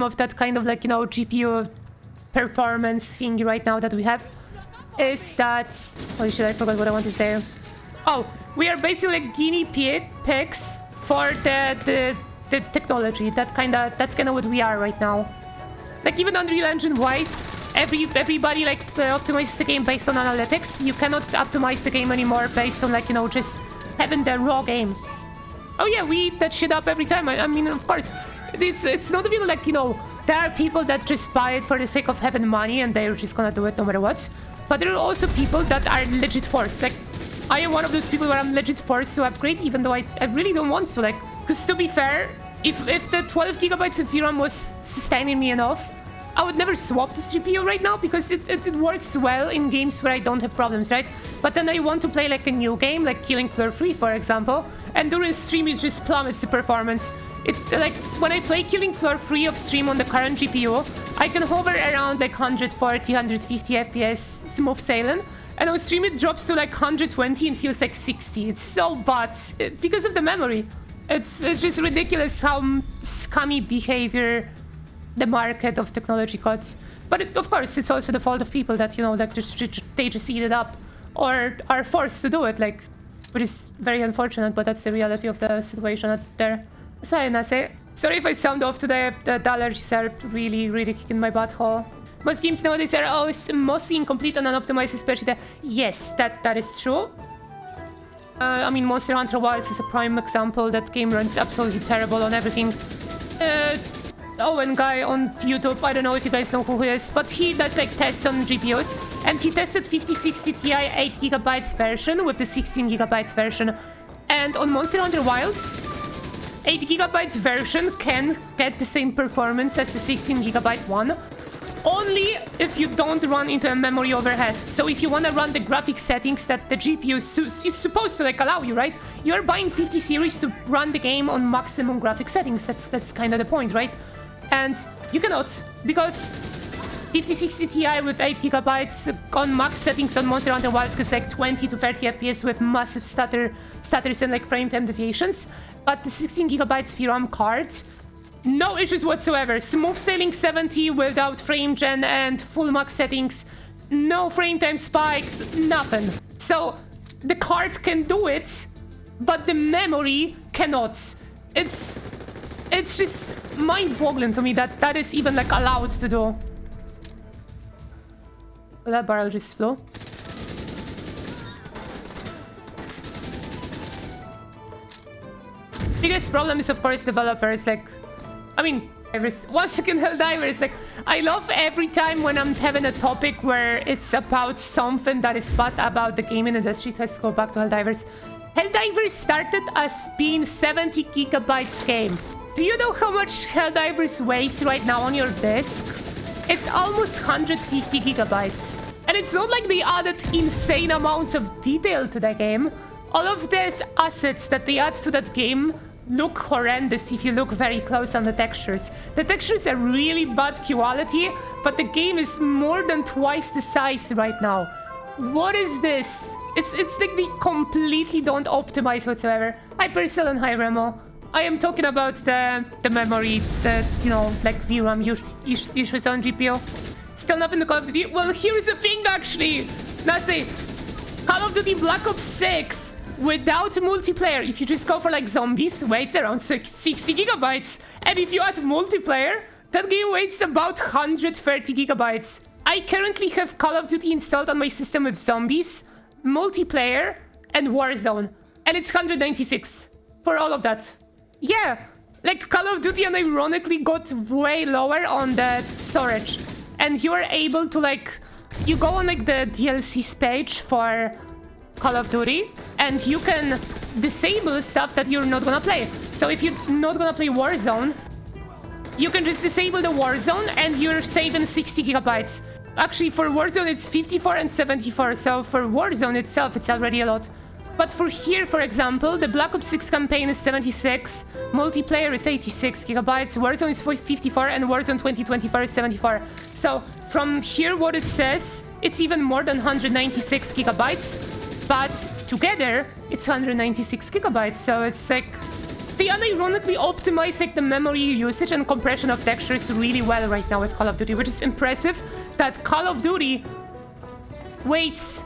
of that kind of like, you know, GPU performance thingy right now that we have is that... Holy shit, I forgot what I want to say. Oh, we are basically like guinea pigs for the technology. That's kind of what we are right now. Like even Unreal Engine wise, everybody like optimizes the game based on analytics. You cannot optimize the game anymore based on like, you know, just having the raw game. Oh yeah, we eat that shit up every time. I mean, of course, it's not even like, you know, there are people that just buy it for the sake of having money and they're just gonna do it no matter what. But there are also people that are legit forced. Like, I am one of those people where I'm legit forced to upgrade, even though I really don't want to. Like, because to be fair, if the 12 gigabytes of VRAM was sustaining me enough, I would never swap this GPU right now because it works well in games where I don't have problems, right? But then I want to play like a new game, like Killing Floor 3, for example, and during stream it just plummets the performance. Like, when I play Killing Floor 3 off stream on the current GPU, I can hover around like 140, 150 FPS smooth sailing, and on stream it drops to like 120 and feels like 60. It's so bad because of the memory. It's just ridiculous how scummy behavior the market of technology got. But of course, it's also the fault of people that, you know, like they just eat it up or are forced to do it, like, which is very unfortunate, but that's the reality of the situation out there. Sorry, Nase. Sorry if I sound off today. The allergies are really kicking my butthole. Most games nowadays are always mostly incomplete and unoptimized, especially the... Yes, that is true. I mean, Monster Hunter Wilds is a prime example. That game runs absolutely terrible on everything. Owen guy on YouTube, I don't know if you guys know who he is, but he does like tests on GPUs, and he tested 5060 Ti 8GB version with the 16GB version. And on Monster Hunter Wilds, 8GB version can get the same performance as the 16GB one, only if you don't run into a memory overhead. So if you want to run the graphic settings that the GPU is supposed to like allow you, right? You're buying 50 series to run the game on maximum graphic settings. That's kind of the point, right? And you cannot, because 5060 Ti with 8GB on max settings on Monster Hunter Wilds gets like 20 to 30 FPS with massive stutters and like frame time deviations. But the 16GB VRAM card, no issues whatsoever. Smooth sailing 70 without frame gen and full max settings, no frame time spikes, nothing. So the card can do it, but the memory cannot. It's just mind-boggling to me that that is even like allowed to do. That barrel just flew. Biggest problem is, of course, developers. Like, I mean, once again, Helldivers. Like, I love every time when I'm having a topic where it's about something that is bad about the gaming industry. It has to go back to Helldivers. Helldivers started as being 70 gigabytes game. Do you know how much Helldivers weighs right now on your disk? It's almost 150 gigabytes. And it's not like they added insane amounts of detail to the game. All of these assets that they add to that game look horrendous if you look very close on the textures. The textures are really bad quality, but the game is more than twice the size right now. What is this? It's like they completely don't optimize whatsoever. Hi Persil and hi Remo. I am talking about the memory, the, you know, like VRAM issues on GPU. Still nothing to Call of Duty. Well, here's the thing actually. Nasi, Call of Duty Black Ops 6 without multiplayer, if you just go for like zombies, weighs around 60 gigabytes. And if you add multiplayer, that game weighs about 130 gigabytes. I currently have Call of Duty installed on my system with zombies, multiplayer, and Warzone. And it's 196 for all of that. Yeah, like Call of Duty unironically got way lower on the storage. And you are able to like, you go on like the DLCs page for Call of Duty and you can disable stuff that you're not gonna play. So if you're not gonna play Warzone, you can just disable the Warzone and you're saving 60 gigabytes. Actually, for Warzone, it's 54 and 74. So for Warzone itself, it's already a lot. But for here, for example, the Black Ops 6 campaign is 76, multiplayer is 86 gigabytes, Warzone is 54, and Warzone 2024 is 74. So from here, what it says, it's even more than 196 gigabytes, but together, it's 196 gigabytes. So it's like they unironically optimize like the memory usage and compression of textures really well right now with Call of Duty, which is impressive that Call of Duty waits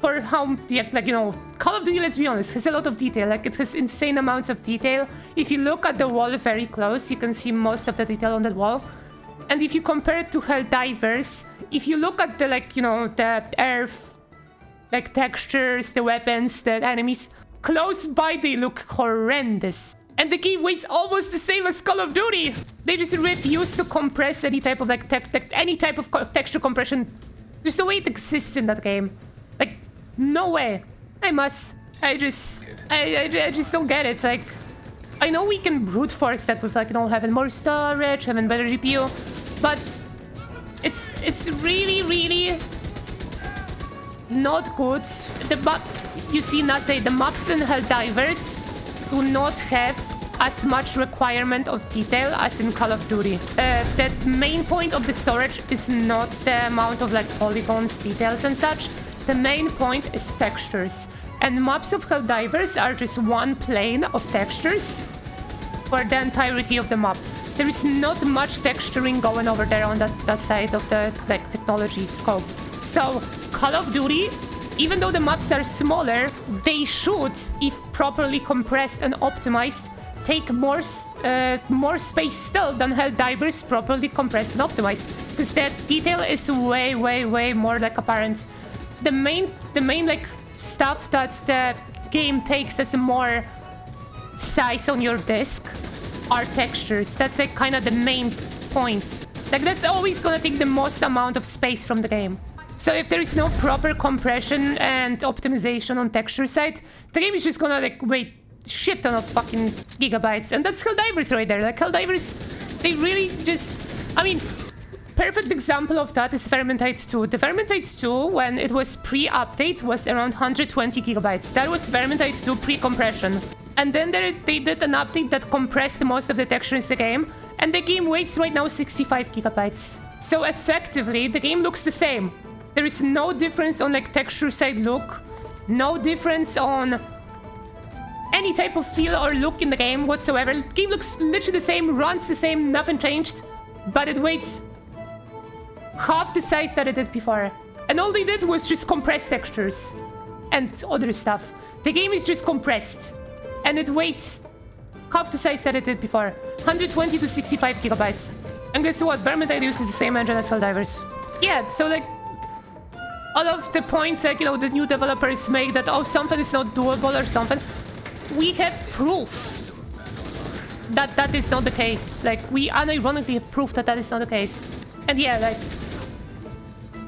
for how, yeah, like, you know, Call of Duty, let's be honest, has a lot of detail. Like, it has insane amounts of detail. If you look at the wall very close, you can see most of the detail on that wall. And if you compare it to Helldivers, if you look at the, like, you know, the earth, like, textures, the weapons, the enemies, close by they look horrendous. And the game waits almost the same as Call of Duty. They just refuse to compress any type of, like, any type of texture compression. Just the way it exists in that game. Like, no way. I just don't get it. Like, I know we can brute force that with, like, you know, having more storage, having better GPU, but it's really not good. You see, Nase, the maps in Helldivers do not have as much requirement of detail as in Call of Duty. The main point of the storage is not the amount of, like, polygons, details and such. The main point is textures. And maps of Helldivers are just one plane of textures for the entirety of the map. There is not much texturing going over there on that side of the, like, technology scope. So Call of Duty, even though the maps are smaller, they should, if properly compressed and optimized, take more space still than Helldivers properly compressed and optimized. Because the detail is way more, like, apparent. The main like stuff that the game takes as more size on your disc are textures. That's, like, kind of the main point. Like, that's always gonna take the most amount of space from the game. So if there is no proper compression and optimization on texture side, the game is just gonna, like, wait shit ton of fucking gigabytes. And that's Helldivers right there. Like, Helldivers, they really just, I mean, perfect example of that is Vermintide 2. The Vermintide 2, when it was pre-update, was around 120 gigabytes. That was Vermintide 2 pre-compression. And then they did an update that compressed most of the textures in the game, and the game waits right now 65 gigabytes. So effectively, the game looks the same. There is no difference on, like, texture side look, no difference on any type of feel or look in the game whatsoever. The game looks literally the same, runs the same, nothing changed, but it waits half the size that it did before. And all they did was just compress textures and other stuff. The game is just compressed, and it waits half the size that it did before. 120 to 65 gigabytes. And guess what? Vermintide uses the same engine as Helldivers. Yeah, so, like, all of the points, like, you know, the new developers make that, oh, something is not doable or something, we have proof that that is not the case. Like, we unironically have proof that that is not the case. And yeah,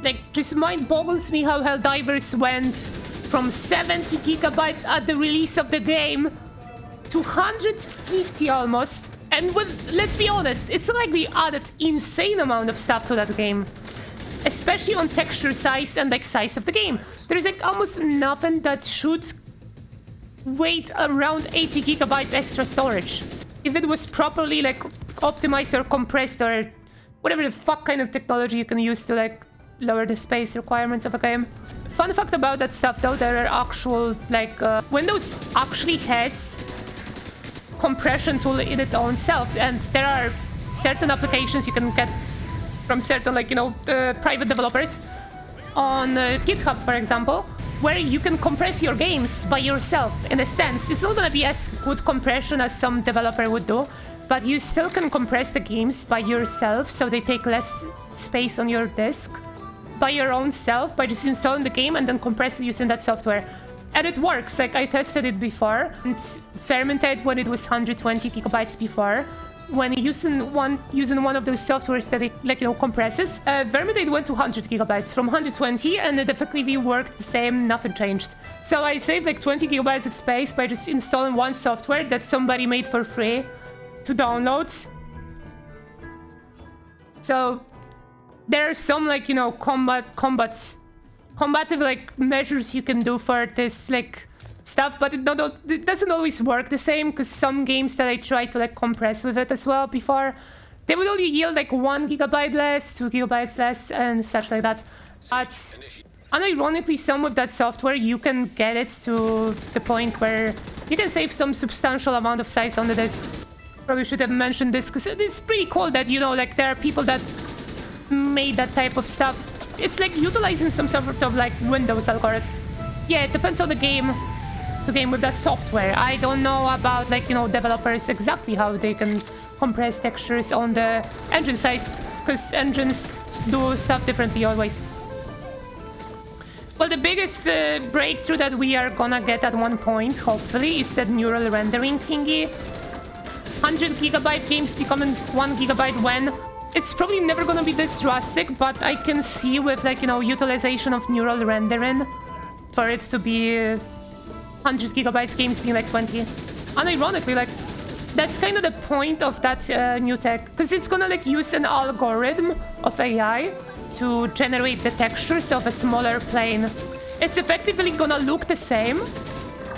like just mind boggles me how Helldivers went from 70 gigabytes at the release of the game to 150 almost. And let's be honest, it's like they added insane amount of stuff to that game. Especially on texture size and, like, size of the game. There's, like, almost nothing that should wait around 80 gigabytes extra storage. If it was properly, like, optimized or compressed or whatever the fuck kind of technology you can use to, like, lower the space requirements of a game. Fun fact about that stuff, though, there are actual, like, Windows actually has compression tool in its own self, and there are certain applications you can get from certain, like, you know, private developers on GitHub, for example, where you can compress your games by yourself. In a sense, it's not gonna be as good compression as some developer would do, but you still can compress the games by yourself, so they take less space on your disk by your own self, by just installing the game and then compress it using that software. And it works. Like, I tested it before. It's Vermintide when it was 120 gigabytes before. When using one of those softwares that it, like, you know, compresses, Vermintide went to 100 gigabytes from 120, and it effectively worked the same, nothing changed. So I saved, like, 20 gigabytes of space by just installing one software that somebody made for free to download. So there are some, like, you know, combative, like, measures you can do for this, like, stuff, but it doesn't always work the same, because some games that I tried to, like, compress with it as well before, they would only yield, like, 1 gigabyte less, 2 gigabytes less, and such like that. But Unironically, some of that software, you can get it to the point where you can save some substantial amount of size on the disk. Probably should have mentioned this because it's pretty cool that, you know, like there are people that made that type of stuff. It's like utilizing some sort of like Windows algorithm. Yeah, it depends on the game with that software. I don't know about, like, you know, developers exactly how they can compress textures on the engine size, because engines do stuff differently always. Well, the biggest breakthrough that we are gonna get at one point, hopefully, is that neural rendering thingy. 100 gigabyte games becoming 1 gigabyte when? It's probably never gonna be this drastic, but I can see with, like, you know, utilization of neural rendering for it to be 100 gigabytes games being like 20. And ironically, like, that's kind of the point of that new tech, because it's gonna like use an algorithm of AI to generate the textures of a smaller plane. It's effectively gonna look the same,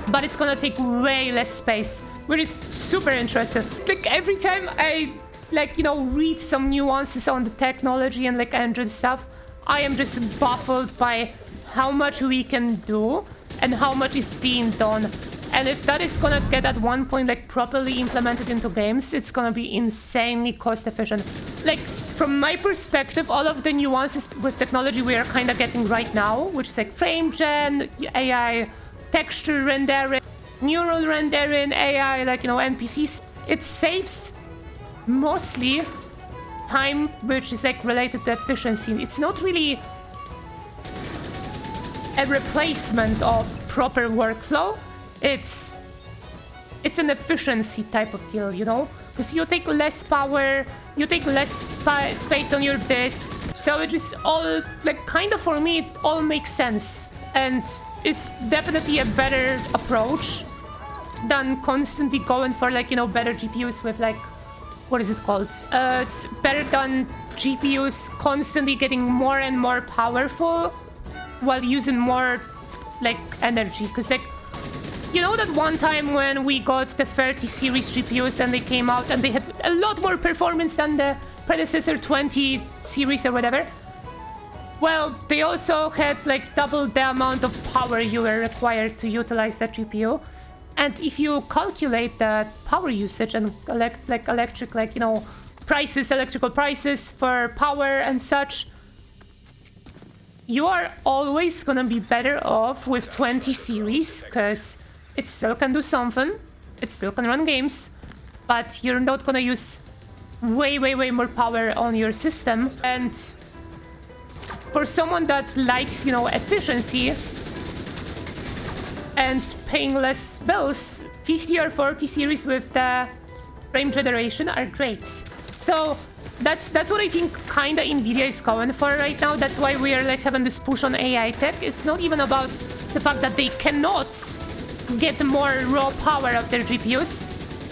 but it's gonna take way less space, which is super interesting. Like, every time I, like, you know, read some nuances on the technology and like engine stuff, I am just baffled by how much we can do and how much is being done. And if that is gonna get at one point like properly implemented into games, it's gonna be insanely cost efficient. Like, from my perspective, all of the nuances with technology we are kind of getting right now, which is like frame gen, AI, texture rendering, neural rendering, AI, like, you know, NPCs, it saves mostly time, which is like related to efficiency. It's not really a replacement of proper workflow. It's an efficiency type of deal, you know? Because you take less power, you take less space on your disks. So it just all, like, kind of, for me, it all makes sense. And it's definitely a better approach than constantly going for, like, you know, better GPUs with, like, what is it called? It's better than GPUs constantly getting more and more powerful while using more, like, energy. Because, like, you know that one time when we got the 30 series GPUs and they came out and they had a lot more performance than the predecessor 20 series or whatever? Well, they also had like double the amount of power you were required to utilize that GPU. And if you calculate the power usage and electrical prices for power and such, you are always gonna be better off with 20 series, because it still can do something, it still can run games, but you're not gonna use way more power on your system. And for someone that likes, you know, efficiency and paying less bills, 50 or 40 series with the frame generation are great. So that's what I think kinda Nvidia is going for right now. That's why we are like having this push on AI tech. It's not even about the fact that they cannot get more raw power of their GPUs.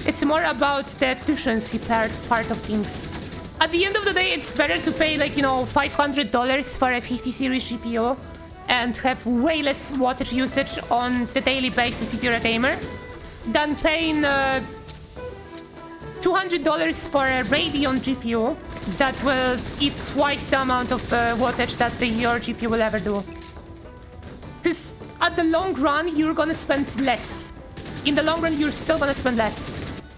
It's more about the efficiency part of things. At the end of the day, it's better to pay, like, you know, $500 for a 50 series GPU and have way less wattage usage on the daily basis if you're a gamer than paying $200 for a Radeon GPU that will eat twice the amount of wattage that your GPU will ever do. Because at the long run, you're gonna spend less. In the long run, you're still gonna spend less,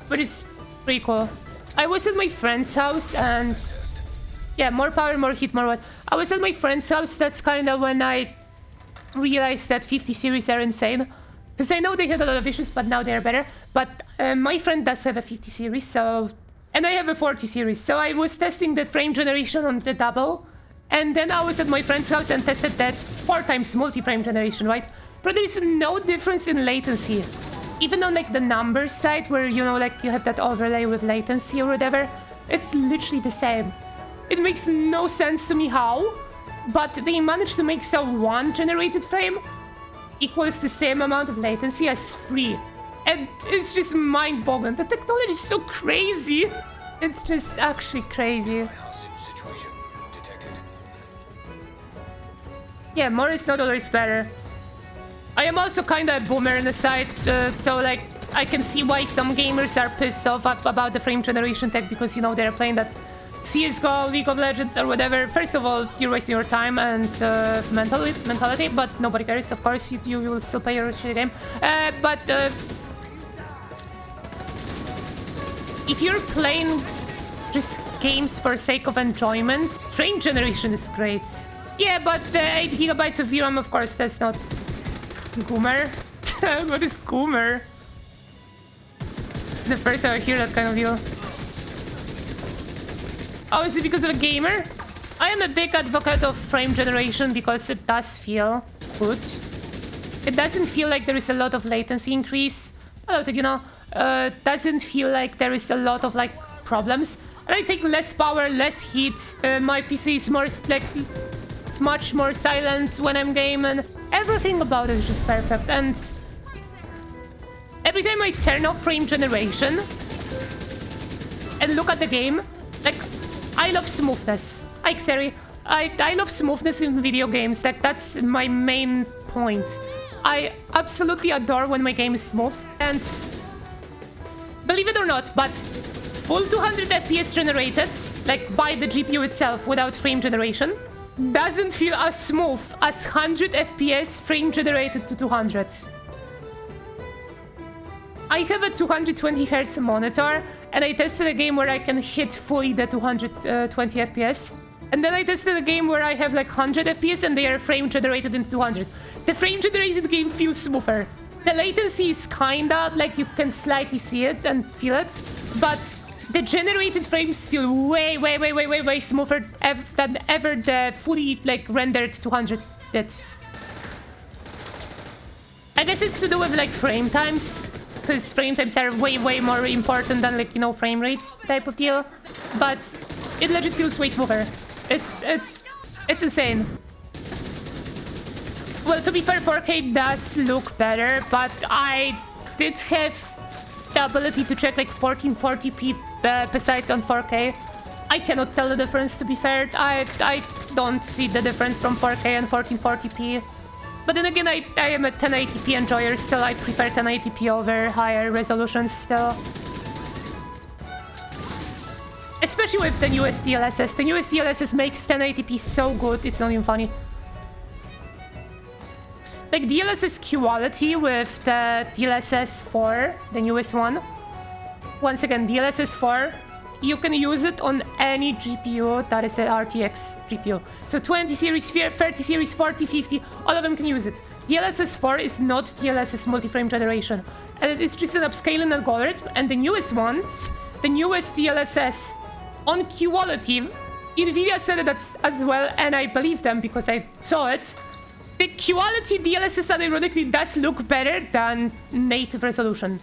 which is pretty cool. I was at my friend's house and yeah, more power, more heat, more what. I was at my friend's house. That's kind of when I realized that 50 series are insane. Because I know they had a lot of issues, but now they're better. But my friend does have a 50 series, so... And I have a 40 series, so I was testing the frame generation on the double. And then I was at my friend's house and tested that 4 times multi-frame generation, right? But there is no difference in latency. Even on, like, the numbers side, where, you know, like, you have that overlay with latency or whatever, it's literally the same. It makes no sense to me how, but they managed to make so one generated frame equals the same amount of latency as 3. And it's just mind-boggling. The technology is so crazy. It's just actually crazy. Yeah, more is not always better. I am also kind of a boomer on the side, so like I can see why some gamers are pissed off about the frame generation tech, because, you know, they're playing that CSGO, League of Legends, or whatever, first of all, you're wasting your time and mentality, but nobody cares, of course, you will still play your shitty game. But if you're playing just games for sake of enjoyment, frame generation is great. Yeah, but 8 gigabytes of VRAM, of course, that's not... Goomer? What is Goomer? The first time I hear that kind of deal. Oh, is it because of a gamer? I am a big advocate of frame generation because it does feel good. It doesn't feel like there is a lot of latency increase. Doesn't feel like there is a lot of like problems. And I think less power, less heat. My PC is more like much more silent when I'm gaming. Everything about it is just perfect. And every time I turn off frame generation and look at the game, like, I love smoothness. Like, sorry, I love smoothness in video games. Like, that's my main point. I absolutely adore when my game is smooth. And believe it or not, but full 200 FPS generated, like by the GPU itself without frame generation, doesn't feel as smooth as 100 FPS frame generated to 200. I have a 220 Hz monitor, and I tested a game where I can hit fully the 220 FPS. And then I tested a game where I have like 100 FPS and they are frame generated in 200. The frame generated game feels smoother. The latency is kinda like you can slightly see it and feel it, but the generated frames feel way smoother than ever the fully like rendered 200 did. I guess it's to do with like frame times, because frame times are way more important than like, you know, frame rates type of deal. But it legit feels way smoother. It's insane. Well, to be fair, 4K does look better, but I did have the ability to check like 1440p besides on 4K. I cannot tell the difference, to be fair. I don't see the difference from 4K and 1440p. But then again, I am a 1080p enjoyer still. I prefer 1080p over higher resolutions still. Especially with the newest DLSS. The newest DLSS makes 1080p so good, it's not even funny. Like DLSS quality with the DLSS 4, the newest one. Once again, DLSS 4, you can use it on any GPU that is an RTX GPU. So 20 series, 30 series, 40, 50, all of them can use it. DLSS 4 is not DLSS multi-frame generation. And it's just an upscaling algorithm. And the newest ones, the newest DLSS on quality, NVIDIA said it as well, and I believe them because I saw it. The quality DLSS ironically does look better than native resolution.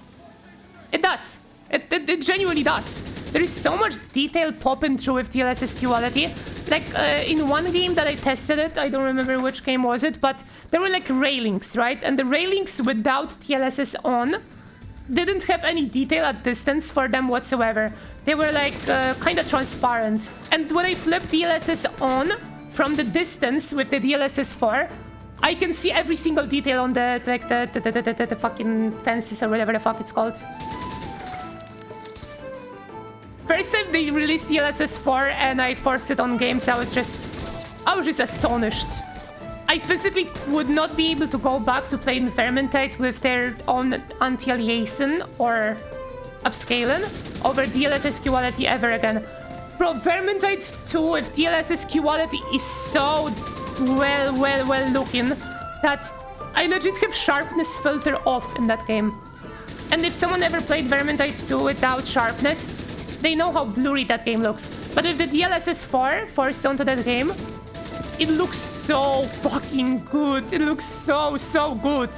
It does. It genuinely does. There is so much detail popping through with DLSS quality. Like, in one game that I tested it, I don't remember which game was it, but there were like railings, right? And the railings without DLSS on didn't have any detail at distance for them whatsoever. They were like kind of transparent. And when I flip DLSS on from the distance with the DLSS 4, I can see every single detail on the like the fucking fences or whatever the fuck it's called. First time they released DLSS 4 and I forced it on games, I was just astonished. I physically would not be able to go back to playing Vermintide with their own anti-aliasing or upscaling over DLSS quality ever again. Bro, Vermintide 2 with DLSS quality is so well looking that I legit have sharpness filter off in that game. And if someone ever played Vermintide 2 without sharpness, they know how blurry that game looks. But with the DLSS 4 forced onto that game, it looks so fucking good. It looks so good.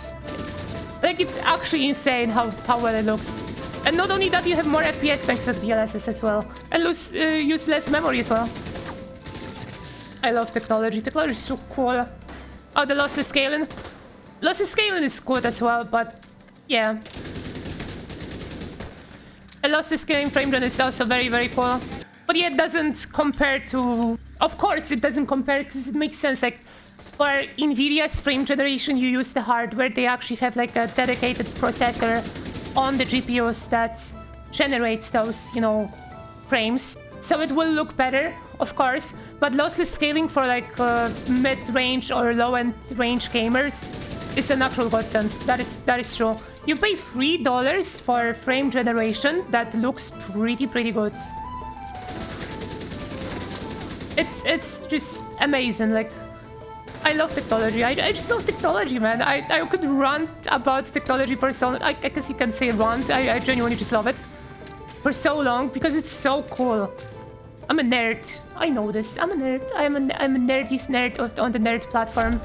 Like, it's actually insane how well it looks. And not only that, you have more FPS thanks to DLSS as well. And use less memory as well. I love technology. Technology is so cool. Oh, the lossless scaling. Lossless scaling is good as well, but yeah. A lossless scaling frame rate is also very cool. But yeah, it doesn't compare to... Of course, it doesn't compare because it makes sense. Like, for NVIDIA's frame generation, you use the hardware. They actually have like a dedicated processor on the GPUs that generates those, you know, frames. So it will look better, of course, but lossless scaling for like mid-range or low-end range gamers is an actual godsend. That is true. You pay $3 for frame generation that looks pretty good. It's just amazing. Like, I love technology. I just love technology, man. I could rant about technology for so long. I guess you can say rant. I genuinely just love it for so long because it's so cool. I'm a nerd. I know this. I'm a nerd. I'm a nerdiest nerd on the nerd platform.